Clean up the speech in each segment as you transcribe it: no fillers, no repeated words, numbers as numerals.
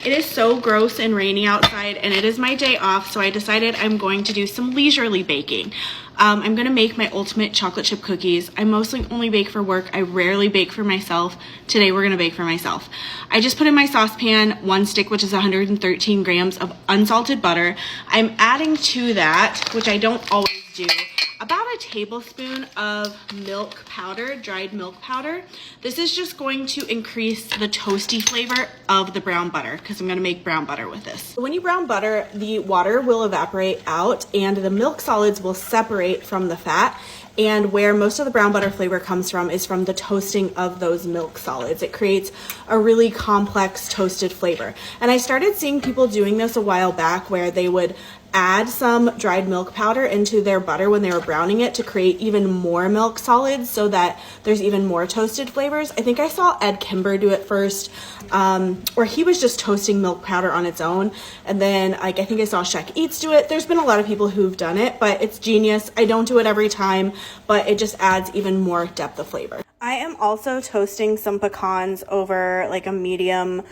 It is so gross and rainy outside and it is my day off, so I decided I'm going to do some leisurely baking. I'm gonna make my ultimate chocolate chip cookies. I mostly only bake for work. I rarely bake for myself. Today we're gonna bake for myself. I just put in my saucepan 1 stick, which is 113 grams of unsalted butter. I'm adding to that, which I don't always do, about a tablespoon of milk powder, dried milk powder. This is just going to increase the toasty flavor of the brown butter because I'm gonna make brown butter with this. When you brown butter, the water will evaporate out and the milk solids will separate from the fat. And where most of the brown butter flavor comes from is from the toasting of those milk solids. It creates a really complex toasted flavor. And I started seeing people doing this a while back where they would add some dried milk powder into their butter when they were browning it to create even more milk solids so that there's even more toasted flavors. I think I saw Ed Kimber do it first, or he was just toasting milk powder on its own. And then I think I saw Shek Eats do it. There's been a lot of people who've done it, but it's genius. I don't do it every time, but it just adds even more depth of flavor. I am also toasting some pecans over like a medium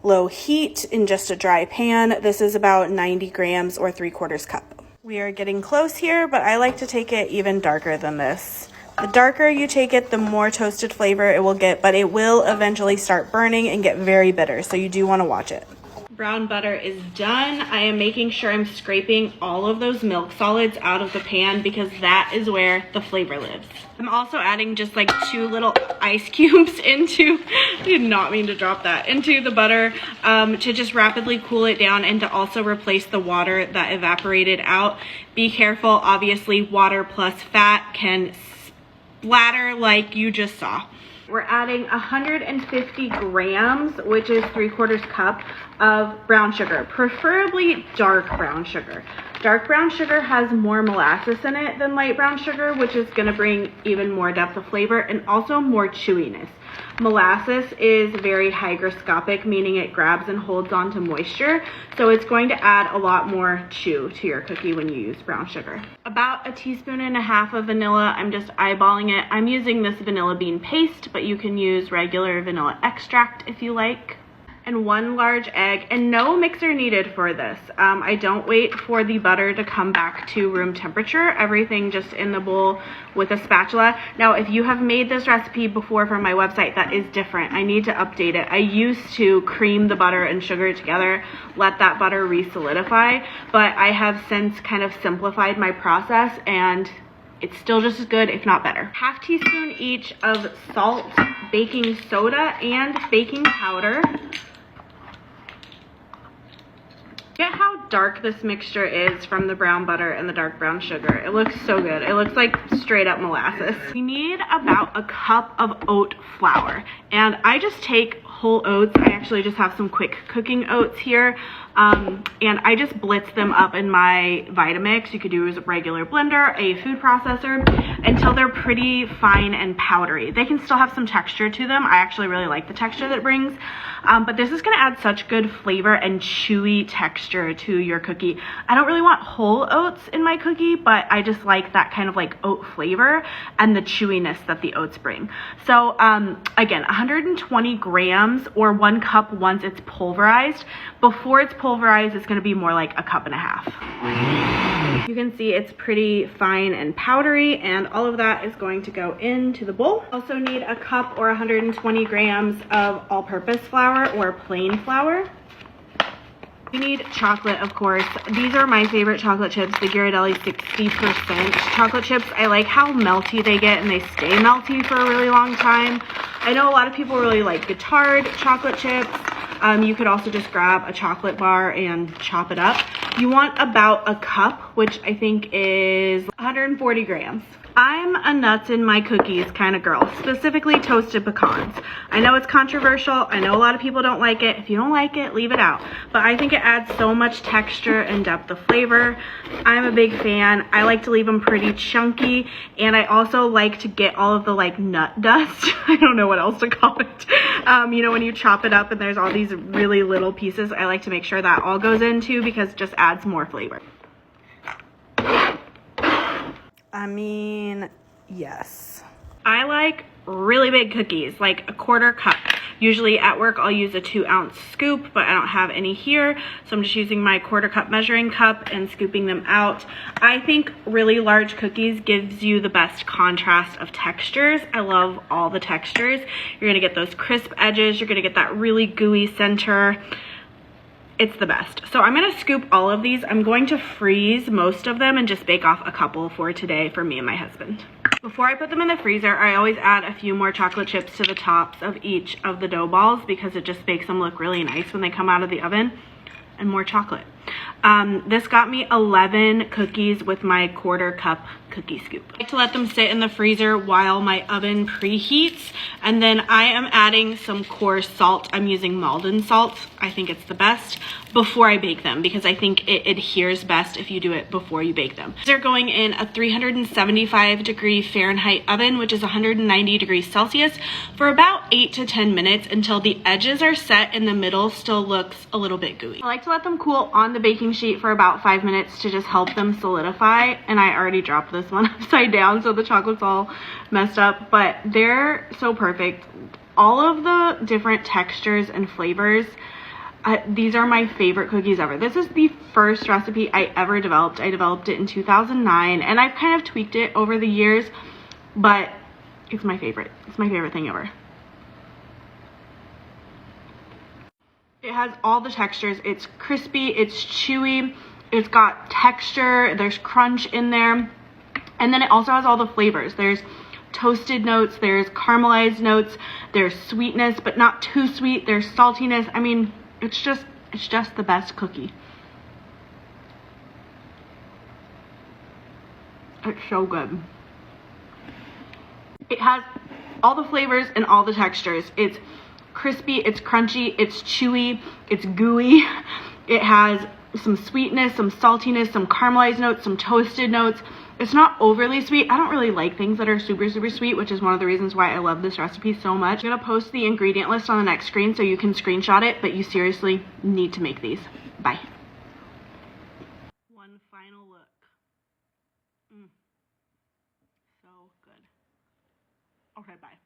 low heat in just a dry pan. This is about 90 grams or 3/4 cup. We are getting close here, but I like to take it even darker than this. The darker you take it, the more toasted flavor it will get, but it will eventually start burning and get very bitter, so you do want to watch it. Brown butter is done. I am making sure I'm scraping all of those milk solids out of the pan because that is where the flavor lives. I'm also adding just like 2 little ice cubes into, I did not mean to drop that, into the butter to just rapidly cool it down and to also replace the water that evaporated out. Be careful, obviously water plus fat can splatter like you just saw. We're adding 150 grams, which is 3/4 cup of brown sugar, preferably dark brown sugar. Dark brown sugar has more molasses in it than light brown sugar, which is gonna bring even more depth of flavor and also more chewiness. Molasses is very hygroscopic, meaning it grabs and holds onto moisture, so it's going to add a lot more chew to your cookie when you use brown sugar. About 1.5 teaspoons of vanilla. I'm just eyeballing it. I'm using this vanilla bean paste, but you can use regular vanilla extract if you like. And 1 large egg, and no mixer needed for this. I don't wait for the butter to come back to room temperature. Everything just in the bowl with a spatula. Now, if you have made this recipe before from my website, that is different. I need to update it. I used to cream the butter and sugar together, let that butter re-solidify, but I have since kind of simplified my process and it's still just as good, if not better. 1/2 teaspoon each of salt, baking soda, and baking powder. Get how dark this mixture is from the brown butter and the dark brown sugar. It looks so good. It looks like straight up molasses. We need about 1 cup of oat flour. And I just take whole oats. I actually just have some quick cooking oats here. And I just blitz them up in my Vitamix. You could use a regular blender, a food processor, until they're pretty fine and powdery. They can still have some texture to them. I actually really like the texture that it brings. But this is gonna add such good flavor and chewy texture to your cookie. I don't really want whole oats in my cookie, but I just like that kind of like oat flavor and the chewiness that the oats bring. So again, 120 grams or 1 cup once it's pulverized. Before it's pulverized, it's gonna be more like 1.5 cups. You can see it's pretty fine and powdery, and all of that is going to go into the bowl. Also need 1 cup or 120 grams of all-purpose flour or plain flour. You need chocolate, of course. These are my favorite chocolate chips, the Ghirardelli 60% chocolate chips. I like how melty they get and they stay melty for a really long time. I know a lot of people really like Guittard chocolate chips. You could also just grab a chocolate bar and chop it up. You want about 1 cup, which I think is 140 grams. I'm a nuts in my cookies kind of girl, specifically toasted pecans. I know it's controversial. I know a lot of people don't like it. If you don't like it, leave it out. But I think it adds so much texture and depth of flavor. I'm a big fan. I like to leave them pretty chunky, and I also like to get all of the like nut dust. I don't know what else to call it. You know, when you chop it up and there's all these really little pieces, I like to make sure that all goes in too because it just adds more flavor. I mean, yes. I like really big cookies, like 1/4 cup. Usually at work I'll use a 2-ounce scoop, but I don't have any here, so I'm just using my 1/4 cup measuring cup and scooping them out. I think really large cookies gives you the best contrast of textures. I love all the textures. You're gonna get those crisp edges, you're gonna get that really gooey center. It's the best. So I'm gonna scoop all of these. I'm going to freeze most of them and just bake off a couple for today for me and my husband. Before I put them in the freezer, I always add a few more chocolate chips to the tops of each of the dough balls because it just makes them look really nice when they come out of the oven. And more chocolate. This got me 11 cookies with my 1/4 cup cookie scoop. I like to let them sit in the freezer while my oven preheats, and then I am adding some coarse salt. I'm using Maldon salt. I think it's the best before I bake them because I think it adheres best if you do it before you bake them. They're going in a 375-degree Fahrenheit oven, which is 190 degrees Celsius, for about 8 to 10 minutes until the edges are set and the middle still looks a little bit gooey. I like to let them cool on the baking sheet for about 5 minutes to just help them solidify, and I already dropped this one upside down so the chocolate's all messed up, but they're so perfect. All of the different textures and flavors, these are my favorite cookies ever. This is the first recipe I ever developed. I developed it in 2009 and I've kind of tweaked it over the years, but it's my favorite. It's my favorite thing ever. It has all the textures. It's crispy, it's chewy, it's got texture, there's crunch in there. And then it also has all the flavors. There's toasted notes, there's caramelized notes, there's sweetness, but not too sweet. There's saltiness. I mean, it's just the best cookie. It's so good. It has all the flavors and all the textures. It's crispy, it's crunchy, it's chewy, it's gooey. It has some sweetness, some saltiness, some caramelized notes, some toasted notes. It's not overly sweet. I don't really like things that are super sweet, which is one of the reasons why I love this recipe so much. I'm gonna post the ingredient list on the next screen so you can screenshot it, but you seriously need to make these. Bye. One final look. So good. Okay, bye.